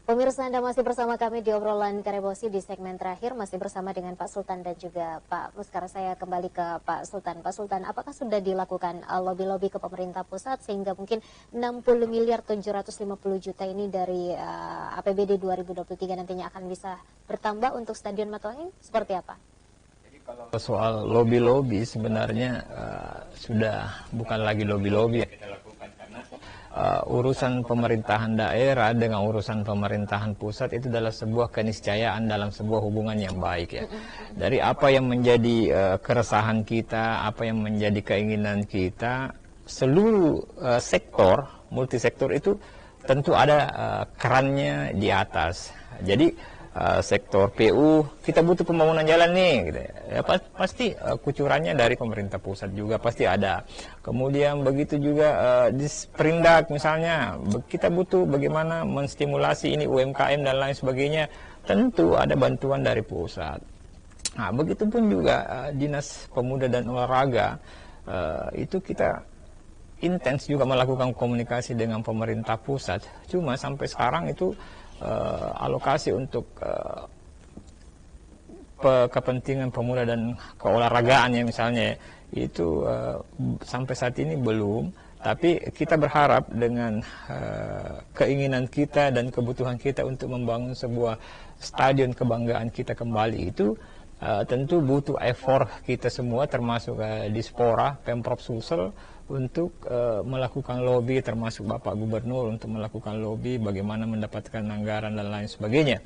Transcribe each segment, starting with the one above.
Pemirsa, Anda masih bersama kami di obrolan Karebosi di segmen terakhir, masih bersama dengan Pak Sultan dan juga Pak Muskar. Saya kembali ke Pak Sultan. Pak Sultan, apakah sudah dilakukan lobby-lobby ke pemerintah pusat sehingga mungkin 60 miliar 750 juta ini dari APBD 2023 nantinya akan bisa bertambah untuk Stadion Matuangin? Seperti apa? Jadi kalau soal lobby-lobby sebenarnya sudah bukan lagi lobby-lobby yang kita lakukan, karena urusan pemerintahan daerah dengan urusan pemerintahan pusat itu adalah sebuah keniscayaan dalam sebuah hubungan yang baik ya. Dari apa yang menjadi keresahan kita, apa yang menjadi keinginan kita, seluruh sektor, multisektor itu tentu ada kerannya di atas. Jadi sektor PU kita butuh pembangunan jalan nih gitu ya, pasti kucurannya dari pemerintah pusat juga pasti ada. Kemudian begitu juga di Perindak misalnya kita butuh bagaimana menstimulasi ini UMKM dan lain sebagainya, tentu ada bantuan dari pusat. Nah, begitupun juga Dinas Pemuda dan Olahraga itu kita intens juga melakukan komunikasi dengan pemerintah pusat, cuma sampai sekarang itu alokasi untuk kepentingan pemuda dan keolahragaan ya misalnya itu sampai saat ini belum. Tapi kita berharap dengan keinginan kita dan kebutuhan kita untuk membangun sebuah stadion kebanggaan kita kembali itu tentu butuh effort kita semua termasuk Dispora, Pemprov Sulsel untuk melakukan lobby, termasuk Bapak Gubernur untuk melakukan lobby bagaimana mendapatkan anggaran dan lain sebagainya.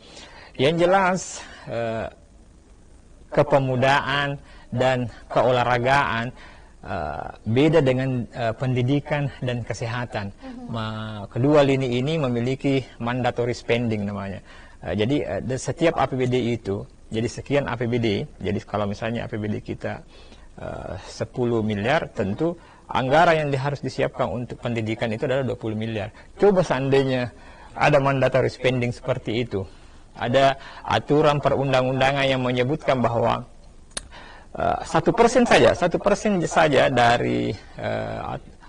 Yang jelas kepemudaan dan keolahragaan beda dengan pendidikan dan kesehatan. Kedua lini ini memiliki mandatory spending namanya. Jadi setiap APBD itu, jadi sekian APBD, jadi kalau misalnya APBD kita 10 miliar, tentu anggaran yang harus disiapkan untuk pendidikan itu adalah 20 miliar. Coba seandainya ada mandatory spending seperti itu, ada aturan perundang-undangan yang menyebutkan bahwa 1% saja dari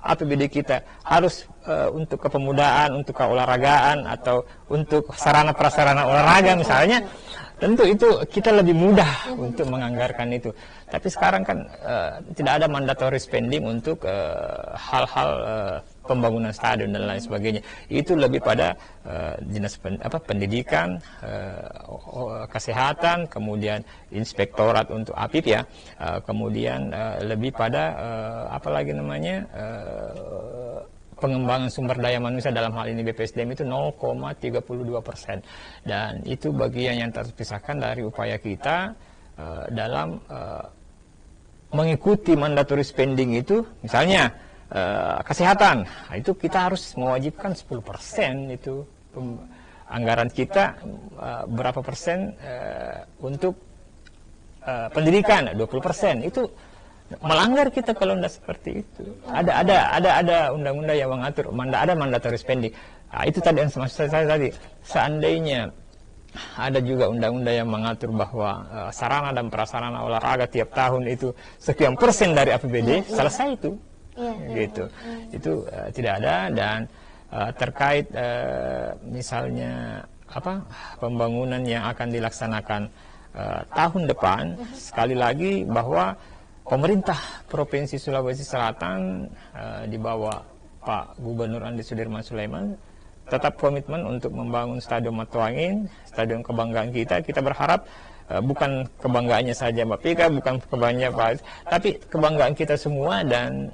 APBD kita harus untuk kepemudaan, untuk keolahragaan atau untuk sarana prasarana olahraga misalnya, tentu itu kita lebih mudah untuk menganggarkan itu. Tapi sekarang kan tidak ada mandatory spending untuk hal-hal pembangunan stadion dan lain sebagainya. Itu lebih pada dinas pendidikan, kesehatan, kemudian inspektorat untuk APIP ya, kemudian lebih pada pengembangan sumber daya manusia, dalam hal ini BPSDM itu 0,32%, dan itu bagian yang terpisahkan dari upaya kita dalam mengikuti mandatory spending itu. Misalnya kesehatan, itu kita harus mewajibkan 10% itu anggaran kita, berapa persen untuk pendidikan 20%, itu melanggar kita kalau tidak seperti itu. Ada undang-undang yang mengatur, ada mandatory spending. Nah, itu tadi yang maksud saya tadi, seandainya ada juga undang-undang yang mengatur bahwa sarana dan prasarana olahraga tiap tahun itu sekian persen dari APBD, selesai itu. Gitu. Itu tidak ada. Dan terkait misalnya pembangunan yang akan dilaksanakan tahun depan, sekali lagi bahwa pemerintah Provinsi Sulawesi Selatan di bawah Pak Gubernur Andi Sudirman Sulaiman tetap komitmen untuk membangun Stadion Matuangin, stadion kebanggaan kita. Kita berharap bukan kebanggaannya saja Mbak Pika, bukan kebanggaannya Pak, tapi kebanggaan kita semua. Dan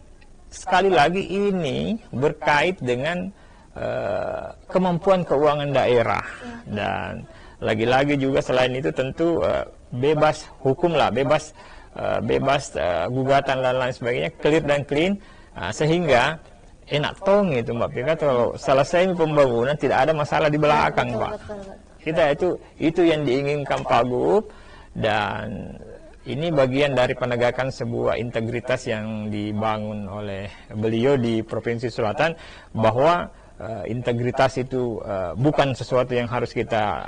sekali lagi ini berkait dengan kemampuan keuangan daerah, dan lagi-lagi juga selain itu tentu bebas hukum lah, bebas gugatan dan lain sebagainya, clear dan clean, sehingga enak tong itu Mbak Pika, kalau selesai pembangunan tidak ada masalah di belakang Pak. Kita itu yang diinginkan Pak Gub, dan ini bagian dari penegakan sebuah integritas yang dibangun oleh beliau di Provinsi Selatan, bahwa integritas itu bukan sesuatu yang harus kita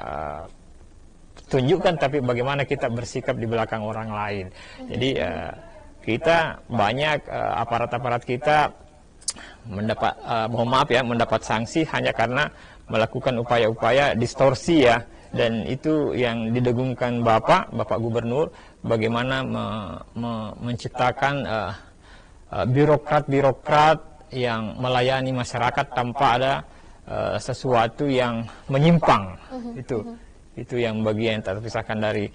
tunjukkan, tapi bagaimana kita bersikap di belakang orang lain. Jadi kita banyak aparat-aparat kita mendapat mohon maaf ya, mendapat sanksi hanya karena melakukan upaya-upaya distorsi ya, dan itu yang didengungkan Bapak Gubernur, bagaimana menciptakan birokrat-birokrat yang melayani masyarakat tanpa ada sesuatu yang menyimpang. Itu yang bagian yang terpisahkan dari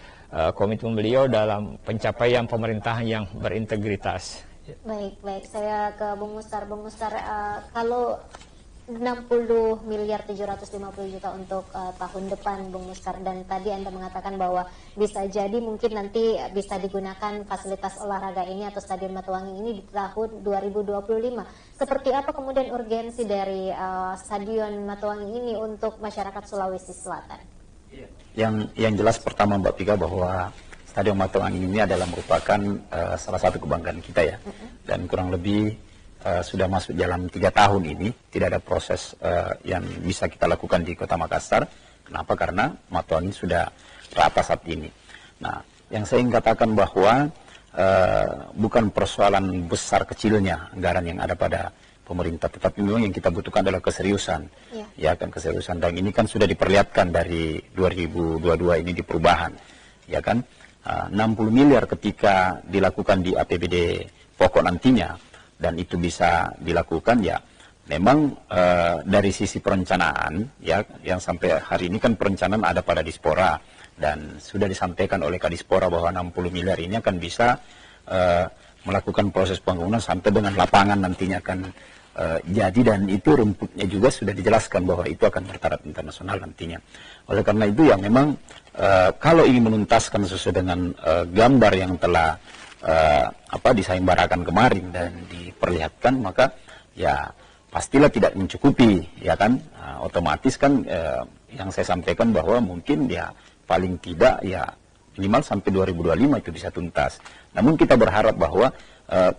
komitmen beliau dalam pencapaian pemerintahan yang berintegritas. Baik, saya ke Bung Mustar. Bung Mustar, kalau 60 miliar 750 juta untuk tahun depan, Bung Mustar, dan tadi Anda mengatakan bahwa bisa jadi mungkin nanti bisa digunakan fasilitas olahraga ini atau Stadion Matuwangi ini di tahun 2025. Seperti apa kemudian urgensi dari Stadion Matuwangi ini untuk masyarakat Sulawesi Selatan? Yang jelas pertama Mbak Pika, bahwa Stadion Matuwangi ini adalah merupakan salah satu kebanggaan kita ya, dan kurang lebih sudah masuk dalam 3 tahun ini tidak ada proses yang bisa kita lakukan di Kota Makassar. Kenapa? Karena Matuwangi sudah rata saat ini. Nah, yang saya ingin katakan bahwa bukan persoalan besar kecilnya anggaran yang ada pada pemerintah, tetapi memang yang kita butuhkan adalah keseriusan. Ya kan, keseriusan, dan ini kan sudah diperlihatkan dari 2022 ini di perubahan. Ya kan, 60 miliar ketika dilakukan di APBD pokok nantinya, dan itu bisa dilakukan ya, memang dari sisi perencanaan ya, yang sampai hari ini kan perencanaan ada pada Dispora, dan sudah disampaikan oleh Kadispora bahwa 60 miliar ini akan bisa melakukan proses pembangunan sampai dengan lapangan nantinya akan jadi, dan itu rumputnya juga sudah dijelaskan bahwa itu akan bertaraf internasional nantinya. Oleh karena itu ya memang kalau ingin menuntaskan sesuai dengan gambar yang telah disayembarakan kemarin dan diperlihatkan, maka ya pastilah tidak mencukupi, ya kan. Otomatis kan yang saya sampaikan bahwa mungkin ya paling tidak ya minimal sampai 2025 itu bisa tuntas. Namun kita berharap bahwa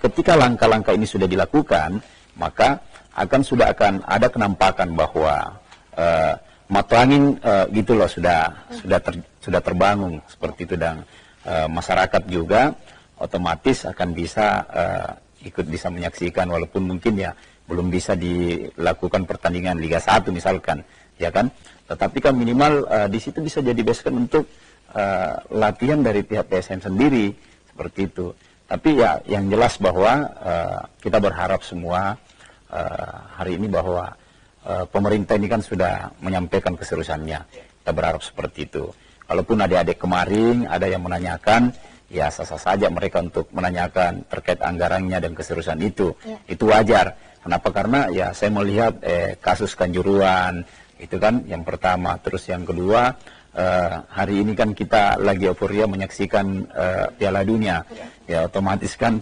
ketika langkah-langkah ini sudah dilakukan, maka sudah akan ada kenampakan bahwa Matuwangi gitu loh sudah terbangun seperti itu, dan masyarakat juga otomatis akan bisa ikut bisa menyaksikan, walaupun mungkin ya belum bisa dilakukan pertandingan Liga 1 misalkan, ya kan. Tetapi kan minimal di situ bisa jadi basekan untuk latihan dari pihak PSM sendiri seperti itu. Tapi ya yang jelas bahwa kita berharap semua hari ini bahwa pemerintah ini kan sudah menyampaikan keseriusannya. Kita berharap seperti itu. Kalaupun adik-adik kemarin ada yang menanyakan, ya sah-sah saja mereka untuk menanyakan terkait anggarannya dan keseriusan itu. Itu wajar. Kenapa? Karena ya saya melihat kasus Kanjuruhan itu kan yang pertama, terus yang kedua hari ini kan kita lagi euforia menyaksikan Piala Dunia. Ya otomatis kan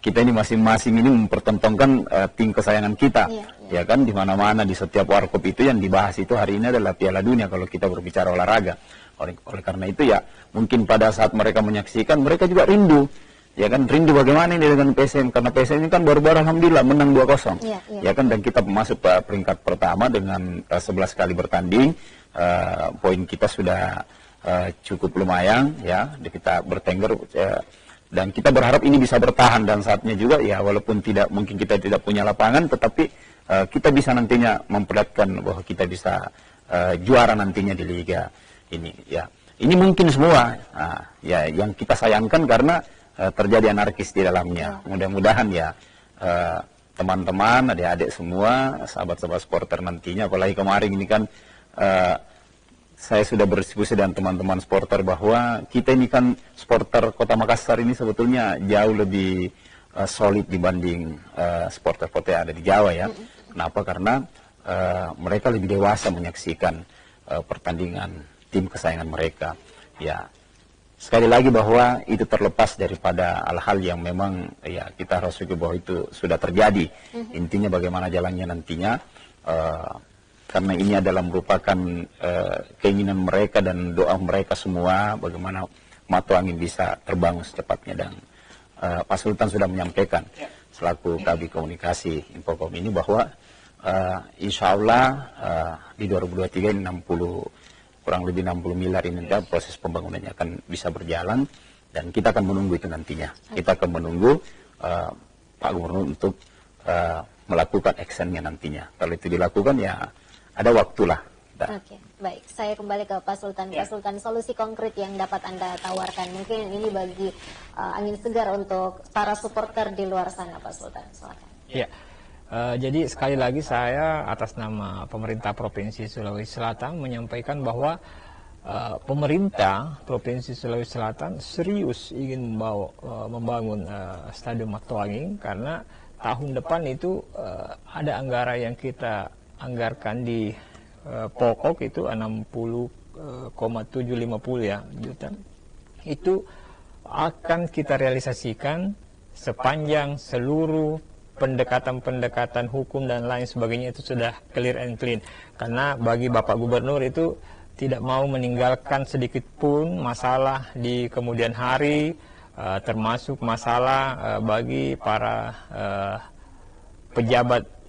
kita ini masing-masing ini mempertontonkan tim kesayangan kita. Ya kan, di mana-mana di setiap warkop itu yang dibahas itu hari ini adalah Piala Dunia kalau kita berbicara olahraga. Oleh karena itu ya mungkin pada saat mereka menyaksikan, mereka juga rindu, ya kan, rindu bagaimana ini dengan PSM, karena PSM ini kan baru-baru alhamdulillah menang 2-0, ya kan, dan kita masuk peringkat pertama dengan 11 kali bertanding, poin kita sudah cukup lumayan ya, kita bertengger, dan kita berharap ini bisa bertahan, dan saatnya juga ya walaupun mungkin kita tidak punya lapangan, tetapi kita bisa nantinya memperlihatkan bahwa kita bisa juara nantinya di liga ini ya. Ini mungkin semua ya yang kita sayangkan karena terjadi anarkis di dalamnya. Mudah-mudahan ya teman-teman, adik-adik semua, sahabat-sahabat supporter nantinya, apalagi kemarin ini kan saya sudah berdiskusi dengan teman-teman supporter bahwa kita ini kan supporter Kota Makassar ini sebetulnya jauh lebih solid dibanding supporter-supporter yang ada di Jawa ya. Kenapa? Karena mereka lebih dewasa menyaksikan pertandingan tim kesayangan mereka. Ya, sekali lagi bahwa itu terlepas daripada hal-hal yang memang ya kita harus juga bahwa itu sudah terjadi. Intinya bagaimana jalannya nantinya, karena ini adalah merupakan keinginan mereka dan doa mereka semua bagaimana Matuwangi bisa terbangun secepatnya, dan Pak Sultan sudah menyampaikan selaku Kabid Komunikasi Infokom ini bahwa insya Allah di 2023 ini kurang lebih 60 miliar ini proses pembangunannya akan bisa berjalan, dan kita akan menunggu itu nantinya. Kita akan menunggu Pak Gubernur untuk melakukan actionnya nantinya. Kalau itu dilakukan ya ada waktulah. Oke, baik. Saya kembali ke Pak Sultan. Pak Sultan, solusi konkret yang dapat Anda tawarkan, mungkin ini bagi angin segar untuk para supporter di luar sana, Pak Sultan. Silakan. Ya, jadi sekali lagi saya atas nama pemerintah Provinsi Sulawesi Selatan menyampaikan bahwa pemerintah Provinsi Sulawesi Selatan serius ingin membangun Stadion Matuanging, karena tahun depan itu ada anggaran yang kita anggarkan di pokok itu 60,750 ya juta. Itu akan kita realisasikan sepanjang seluruh pendekatan-pendekatan hukum dan lain sebagainya itu sudah clear and clean. Karena bagi Bapak Gubernur itu tidak mau meninggalkan sedikit pun masalah di kemudian hari, termasuk masalah bagi para pejabat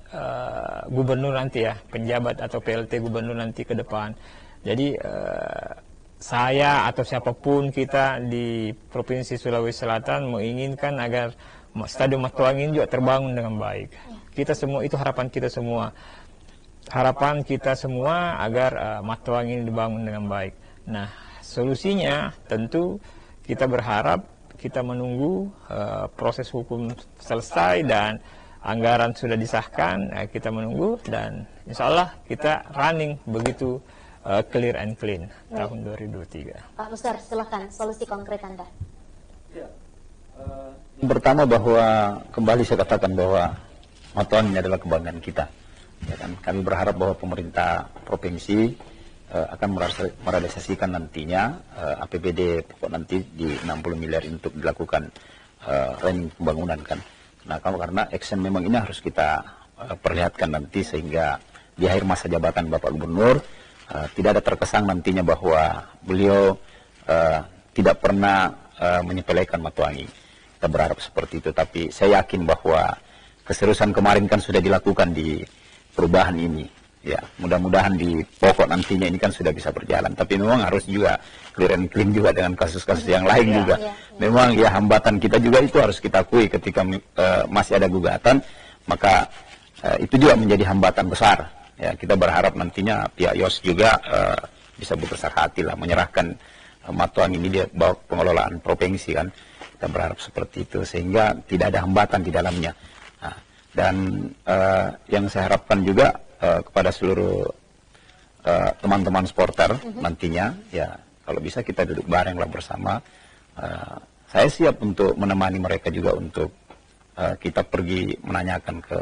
gubernur nanti ya, penjabat atau PLT gubernur nanti ke depan. Jadi saya atau siapapun kita di Provinsi Sulawesi Selatan menginginkan agar Stadion Matuanging juga terbangun dengan baik. Kita semua, itu harapan kita semua. Harapan kita semua agar Matuanging dibangun dengan baik. Nah, solusinya tentu kita berharap, kita menunggu proses hukum selesai dan anggaran sudah disahkan, kita menunggu dan insya Allah kita running begitu clear and clean tahun 2023. Pak Musgar, silahkan solusi konkret Anda. Yang pertama bahwa kembali saya katakan bahwa Matuanging adalah kebanggaan kita. Ya kan? Kami berharap bahwa pemerintah provinsi akan merealisasikan nantinya APBD pokok nanti di 60 miliar untuk dilakukan running pembangunan kan. Nah, karena action memang ini harus kita perlihatkan nanti sehingga di akhir masa jabatan Bapak Gubernur tidak ada terkesan nantinya bahwa beliau tidak pernah menyepelekan Matuanging. Kita berharap seperti itu, tapi saya yakin bahwa keseriusan kemarin kan sudah dilakukan di perubahan ini. Ya, mudah-mudahan di pokok nantinya ini kan sudah bisa berjalan. Tapi memang harus juga clear and clean juga dengan kasus-kasus yang lain juga. Memang ya hambatan kita juga itu harus kita akui ketika masih ada gugatan, maka itu juga menjadi hambatan besar. Ya, kita berharap nantinya pihak YOS juga bisa berbesar hati lah menyerahkan Matuanging ini dia bawa pengelolaan provinsi kan. Kita berharap seperti itu sehingga tidak ada hambatan di dalamnya. Nah, dan yang saya harapkan juga kepada seluruh teman-teman supporter nantinya, ya kalau bisa kita duduk barenglah bersama. Saya siap untuk menemani mereka juga untuk kita pergi menanyakan ke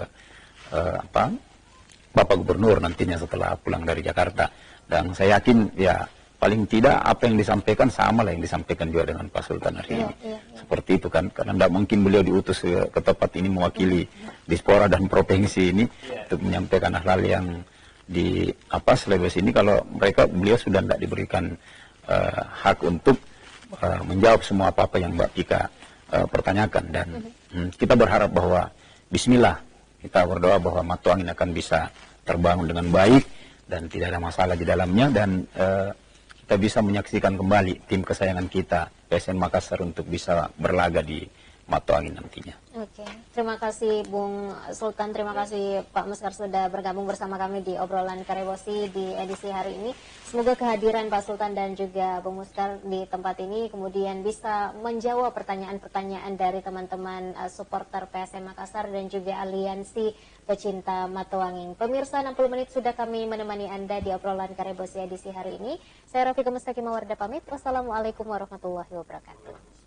Bapak Gubernur nantinya setelah pulang dari Jakarta. Dan saya yakin ya paling tidak apa yang disampaikan sama lah yang disampaikan juga dengan Pak Sultan hari ini. Seperti itu kan, karena tidak mungkin beliau diutus ke tempat ini mewakili Dispora dan provinsi ini untuk menyampaikan hal-hal yang di Sulawesi ini kalau beliau sudah tidak diberikan hak untuk menjawab semua apa-apa yang Mbak Tika pertanyakan. Dan kita berharap bahwa Bismillah, kita berdoa bahwa Matuanging akan bisa terbangun dengan baik dan tidak ada masalah di dalamnya, dan kita bisa menyaksikan kembali tim kesayangan kita PSM Makassar untuk bisa berlaga di Matuanging nantinya. Oke, terima kasih Bung Sultan, terima kasih Pak Musgar sudah bergabung bersama kami di obrolan Karebosi di edisi hari ini. Semoga kehadiran Pak Sultan dan juga Bung Musgar di tempat ini kemudian bisa menjawab pertanyaan-pertanyaan dari teman-teman supporter PSM Makassar dan juga aliansi pecinta Matuanging. Pemirsa, 60 menit sudah kami menemani Anda di obrolan Karebosi edisi hari ini. Saya Rafiqah Mustaqimah Wardah pamit. Wassalamualaikum warahmatullahi wabarakatuh.